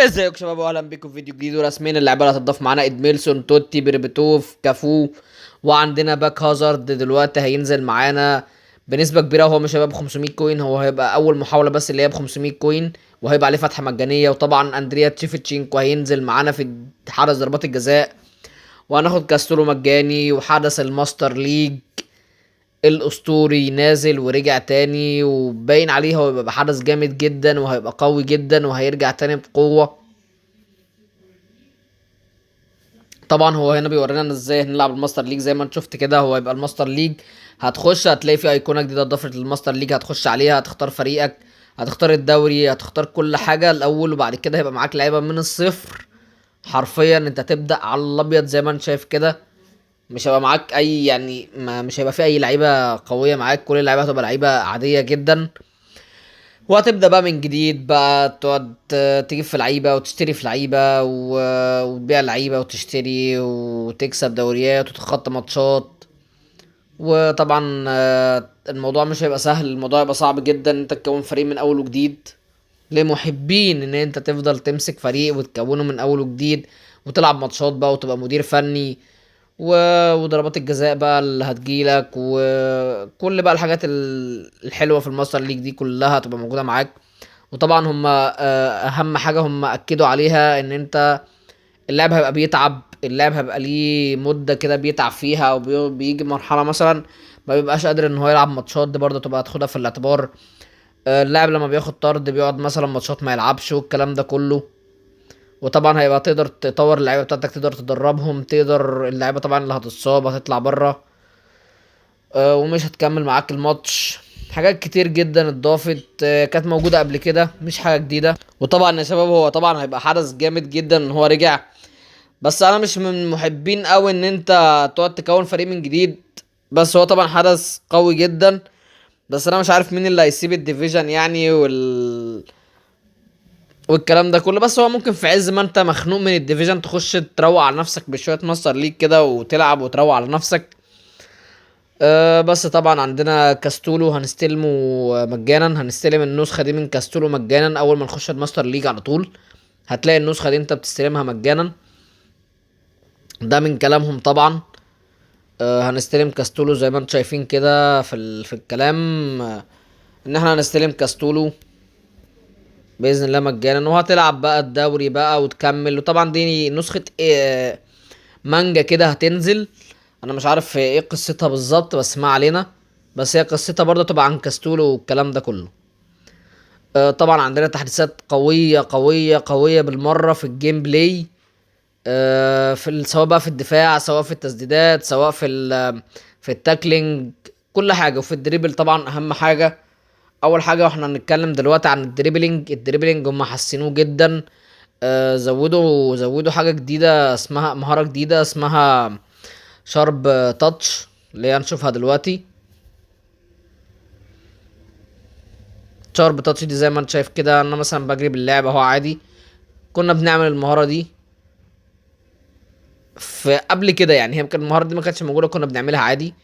ازيكم شباب واهلا بيكم في فيديو جديد ورسمين اللعيبه اللي هتضاف معانا ادميلسون توتي بريبيتوف كافو. وعندنا باك هازارد دلوقتي هينزل معانا بنسبه كبيره. هو مش هيبقى ب 500 كوين، هو هيبقى اول محاوله بس اللي هي ب 500 كوين، وهيبقى عليه فتحه مجانيه. وطبعا اندريا تشيفتشينكو هينزل معانا في حرس ضربات الجزاء، وهناخد كاستولو مجاني. وحدث الماستر ليج الاسطوري نازل ورجع تاني، وباين عليه هو هيبقى حدث جامد جدا وهيبقى قوي جدا وهيرجع تاني بقوه. طبعا هو هنا بيورينا ان ازاي هنلعب الماستر ليج. زي ما انت شفت كده هو يبقى الماستر ليج، هتخش هتلاقي في ايقونه جديده اتضافت للماستر ليج، هتخش عليها هتختار فريقك، هتختار الدوري، هتختار كل حاجه الاول، وبعد كده هيبقى معاك لعيبه من الصفر. حرفيا انت تبدا على الابيض زي ما انت شايف كده. مش هيبقى معاك اي يعني ما مش هيبقى في اي لعيبه قويه معاك، كل اللعيبه هتبقى لعيبه عاديه جدا. وهتبدأ بقى من جديد، بقى تقعد تجيب في لعيبة وتشتري في لعيبة وتبيع لعيبة وتشتري وتكسب دوريات وتتخطى ماتشات. وطبعا الموضوع مش هيبقى سهل، الموضوع هيبقى صعب جدا ان انت تكون فريق من اول وجديد. لمحبين ان انت تفضل تمسك فريق وتكونه من اول وجديد وتلعب ماتشات بقى وتبقى مدير فني وضربات الجزاء بقى اللي هتجيلك وكل بقى الحاجات الحلوة في الماستر ليج دي كلها هتبقى موجودة معاك. وطبعا هم اهم حاجة هم اكدوا عليها ان انت اللاعب هيبقى بيتعب، اللاعب هيبقى ليه مدة كده بيتعب فيها، او بيجي مرحلة مثلا ما بيبقاش قادر ان هو يلعب ماتشات، دي برضه تبقى هتاخدها في الاعتبار. اللاعب لما بياخد طرد بيقعد مثلا ماتشات ما يلعبش والكلام ده كله. وطبعا هيبقى تقدر تطور اللعيبه بتاعتك، تقدر تدربهم، تقدر اللعيبه طبعا اللي هتتصاب هتطلع بره ومش هتكمل معاك الماتش. حاجات كتير جدا اتضافت كانت موجوده قبل كده، مش حاجه جديده. وطبعا يا شباب هو طبعا هيبقى حدث جامد جدا ان هو رجع، بس انا مش من محبين قوي ان انت تقعد تكون فريق من جديد. بس هو طبعا حدث قوي جدا، بس انا مش عارف مين اللي هيسيب الديفيجن يعني والكلام ده كله. بس هو ممكن في عز ما انت مخنوق من الديفيجن تخش تروق على نفسك بشويه ماستر ليج كده وتلعب وتروق على نفسك. بس طبعا عندنا كاستولو هنستلمه مجانا، هنستلم النسخه دي من كاستولو مجانا اول ما نخش الماستر ليج على طول. هتلاقي النسخه دي انت بتستلمها مجانا، ده من كلامهم طبعا. هنستلم كاستولو زي ما انتم شايفين كده في الكلام، ان احنا هنستلم كاستولو باذن الله مجانا، وهتلعب بقى الدوري بقى وتكمل. وطبعا دي نسخه مانجا كده هتنزل، انا مش عارف ايه قصتها بالظبط بس ما علينا. بس هي قصتها برضه تبقى عن كاستولو والكلام ده كله. طبعا عندنا تحديثات قويه قويه قويه بالمره في الجيم بلاي، سواء بقى في الدفاع، سواء في التسديدات، سواء في التاكلينج، كل حاجه. وفي الدريبل طبعا اهم حاجه. اول حاجه واحنا هنتكلم دلوقتي عن الدريبلينج هم حسنوه جدا. زودوا حاجه جديده، اسمها مهاره جديده اسمها شارب تاتش اللي هي هنشوفها دلوقتي. شارب تاتش دي زي ما انت شايف كده، انا مثلا بجري باللعب اهو عادي. كنا بنعمل المهاره دي في قبل كده، يعني هي كانت المهاره دي ما كانتش موجوده، كنا بنعملها عادي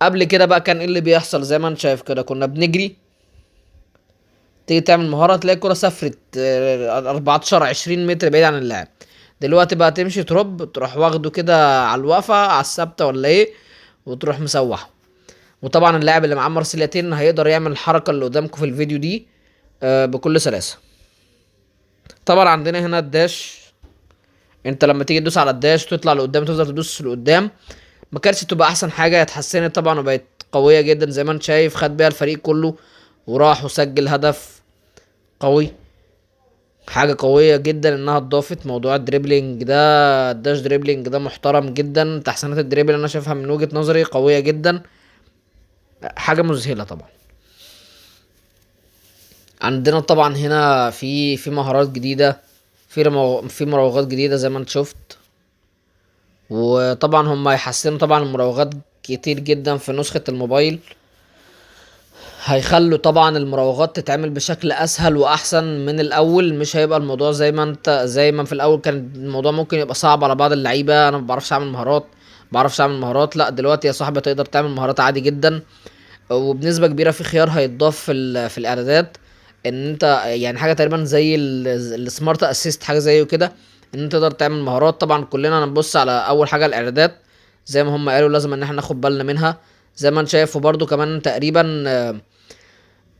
قبل كده. بقى كان ايه اللي بيحصل؟ زي ما انت شايف كده كنا بنجري، تيجي تعمل مهارة تلاقي الكرة سافرت 14 20 متر بعيد عن اللاعب. دلوقتي بقى تمشي تروب تروح واخده كده على الوقفة على الثابتة ولا ايه، وتروح مسوحه. وطبعا اللاعب اللي معاه مرسيليتين هيقدر يعمل الحركة اللي قدامكم في الفيديو دي بكل سلاسة. طبعا عندنا هنا الداش، انت لما تيجي تدوس على الداش تطلع لقدام، تفضل تدوس لقدام. ما كانتش تبقى احسن حاجة، اتحسنت طبعا وبقت قوية جدا زي ما انت شايف. خد بيها الفريق كله وراح وسجل هدف قوي. حاجة قوية جدا انها اتضافت موضوع الدريبلينج ده. الداش دريبلينج ده محترم جدا. تحسينات الدريبل انا شايفها من وجهة نظري قوية جدا، حاجة مذهلة طبعا. عندنا طبعا هنا في مهارات جديدة، في مراوغات جديدة زي ما انت شفت. وطبعا هم هيحسنوا طبعا المراوغات كتير جدا في نسخة الموبايل. هيخلوا طبعا المراوغات تتعمل بشكل اسهل واحسن من الاول. مش هيبقى الموضوع زي ما في الاول كان الموضوع ممكن يبقى صعب على بعض اللعيبه. انا ما بعرفش اعمل مهارات، لا دلوقتي يا صاحبي تقدر تعمل مهارات عادي جدا. وبنسبه كبيره في خيار هيتضاف في الاعدادات ان انت يعني حاجه تقريبا زي السمارت اسيست، حاجه زيه كده، ان انت تقدر تعمل مهارات. طبعا كلنا هنبص على اول حاجه الاعدادات، زي ما هم قالوا لازم ان احنا ناخد بالنا منها. زي ما انت شايف، وبرده كمان تقريبا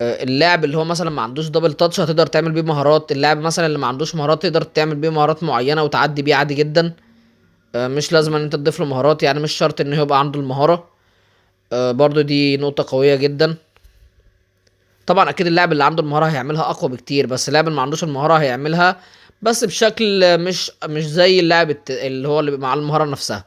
اللاعب اللي هو مثلا ما عندوش دبل تاتش هتقدر تعمل بيه مهارات، اللاعب مثلا اللي ما عندوش مهارات تقدر تعمل بيه مهارات معينه وتعدي بيه عادي جدا. مش لازم ان انت تضيف له مهارات، يعني مش شرط ان هو يبقى عنده المهاره. برضو دي نقطه قويه جدا. طبعا اكيد اللاعب اللي عنده المهاره هيعملها اقوى بكتير، بس اللاعب اللي ما عندوش المهاره هيعملها بس بشكل مش زي اللاعب اللي هو اللي مع المهاره نفسها.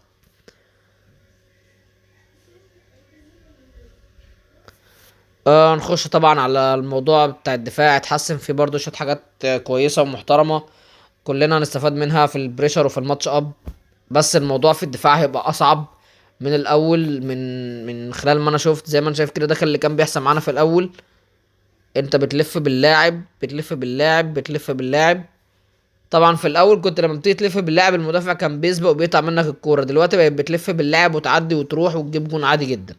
نخش طبعا على الموضوع بتاع الدفاع، اتحسن فيه برضو شويه حاجات كويسه ومحترمه، كلنا هنستفاد منها في البريشر وفي الماتش اب. بس الموضوع في الدفاع هيبقى اصعب من الاول، من خلال ما انا شفت، زي ما انا شايف كده، ده كان اللي كان بيحصل معانا في الاول. انت بتلف باللاعب بتلف باللاعب بتلف باللاعب. طبعا في الاول كنت لما بتيجي تلف باللاعب المدافع كان بيسبق وبيقطع منك الكوره، دلوقتي بقت بتلف باللاعب وتعدي وتروح وتجيب جون عادي جدا.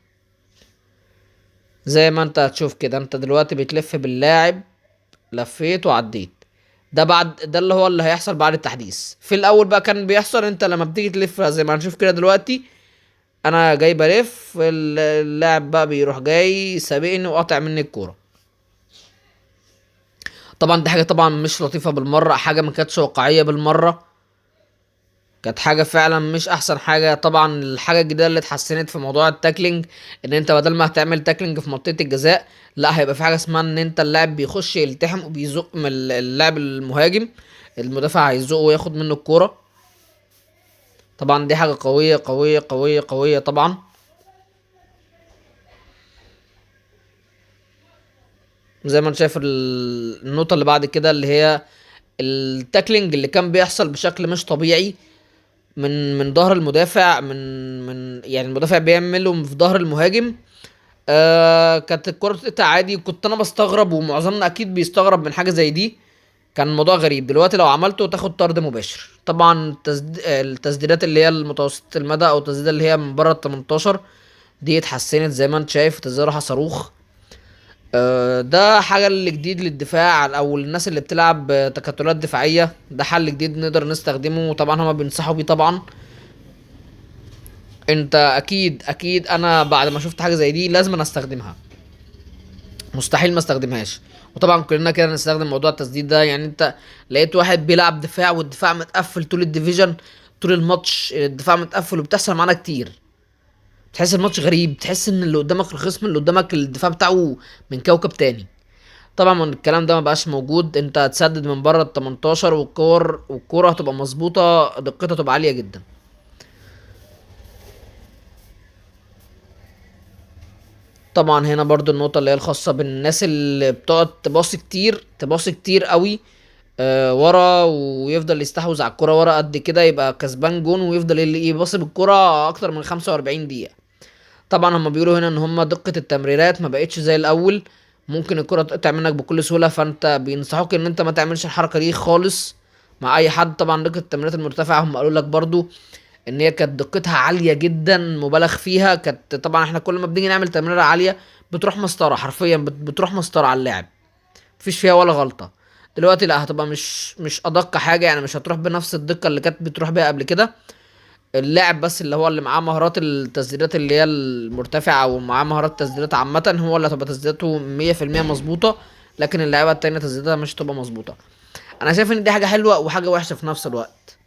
زي ما انت هتشوف كده، انت دلوقتي بتلف باللاعب، لفيت وعديت. ده اللي هو اللي هيحصل بعد التحديث. في الاول بقى كان بيحصل انت لما بتيجي تلف زي ما هنشوف كده دلوقتي، انا جاي بلف، اللاعب بقى بيروح جاي سابقني وقاطع مني الكوره. طبعا دي حاجه طبعا مش لطيفه بالمره، حاجه ما كانتش واقعيه بالمره، كانت حاجه فعلا مش احسن حاجه. طبعا الحاجه الجديده اللي اتحسنت في موضوع التاكلينج، ان انت بدل ما هتعمل تاكلينج في منطقه الجزاء، لا هيبقى في حاجه اسمها ان انت اللاعب بيخش يلتحم وبيزق من اللاعب المهاجم، المدافع هيزقه وياخد منه الكوره. طبعا دي حاجه قويه قويه قويه قويه طبعا. زي ما انت شايف النقطه اللي بعد كده اللي هي التاكلينج اللي كان بيحصل بشكل مش طبيعي من ظهر المدافع، من يعني المدافع بيعمله في ظهر المهاجم. كانت الكرة بتقطع عادي، وكنت انا بستغرب ومعظمنا اكيد بيستغرب من حاجة زي دي. كان الموضوع غريب. دلوقتي لو عملته تاخد طرد مباشر. طبعا التسديدات اللي هي المتوسطة المدى او التسديدات اللي هي من بره ال 18 دي اتحسنت زي ما انت شايف، تسديدة راحة صاروخ. ده حاجة اللي جديد للدفاع او الناس اللي بتلعب تكتلات دفاعية، ده حل جديد نقدر نستخدمه، وطبعا هما بينصحوا بيه طبعا. انت اكيد انا بعد ما شفت حاجة زي دي لازم أنا استخدمها، مستحيل ما استخدمهاش. وطبعا كلنا كده نستخدم موضوع التسديد ده. يعني انت لقيت واحد بيلعب دفاع والدفاع متقفل طول الديفيجن، طول الماتش الدفاع متقفل، وبتحصل معانا كتير. تحس الماتش غريب، تحس ان اللي قدامك الخصم اللي قدامك الدفاع بتاعه من كوكب تاني. طبعا من الكلام ده ما بقاش موجود، انت هتسدد من بره ال 18 والكوره هتبقى مظبوطه، دقتها تبقى عاليه جدا. طبعا هنا برضو النقطة اللي هي الخاصة بالناس اللي بتقعد تباصي كتير تباصي كتير قوي ورا، ويفضل يستحوذ على الكرة ورا قد كده، يبقى كسبان جون ويفضل اللي يباصي بالكرة اكتر من 45 دقيقة. طبعا هم بيقولوا هنا ان هم دقة التمريرات ما بقتش زي الاول، ممكن الكرة تقطع منك بكل سهولة، فانت بينصحوك ان انت ما تعملش الحركة دي خالص مع اي حد. طبعا دقة التمريرات المرتفعة هم قالوا لك برضو ان هي كانت دقتها عاليه جدا مبالغ فيها. كانت طبعا احنا كل ما بنيجي نعمل تمريره عاليه بتروح مسطره، حرفيا بتروح مسطره على اللاعب، مفيش فيها ولا غلطه. دلوقتي لا، هتبقى مش ادق حاجه، يعني مش هتروح بنفس الدقه اللي كانت بتروح بيها قبل كده. اللاعب بس اللي هو اللي معاه مهارات التسديدات اللي هي المرتفعه، او معاه مهارات تسديدات عامه، هو اللي هتبقى تسديداته 100% مظبوطه، لكن اللعيبه التانية تسديداتها مش هتبقى مظبوطه. انا شايف ان دي حاجه حلوه وحاجه وحشه في نفس الوقت.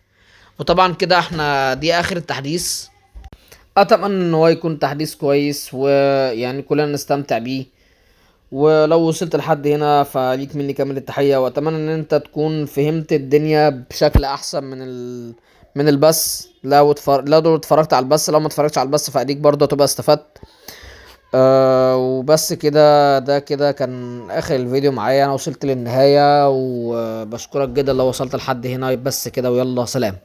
وطبعا كده احنا دي اخر التحديث، اتمنى ان هو يكون تحديث كويس ويعني كلنا نستمتع بيه. ولو وصلت لحد هنا فليك مني كامل التحية، واتمنى ان انت تكون فهمت الدنيا بشكل احسن من البث. لو اتفرجت على البث، لو ما اتفرجتش على البث فاديك برضه هتبقى استفدت. وبس كده، ده كده كان اخر الفيديو معايا، انا وصلت للنهاية وبشكرك جدا لو وصلت لحد هنا. بس كده ويلا سلام.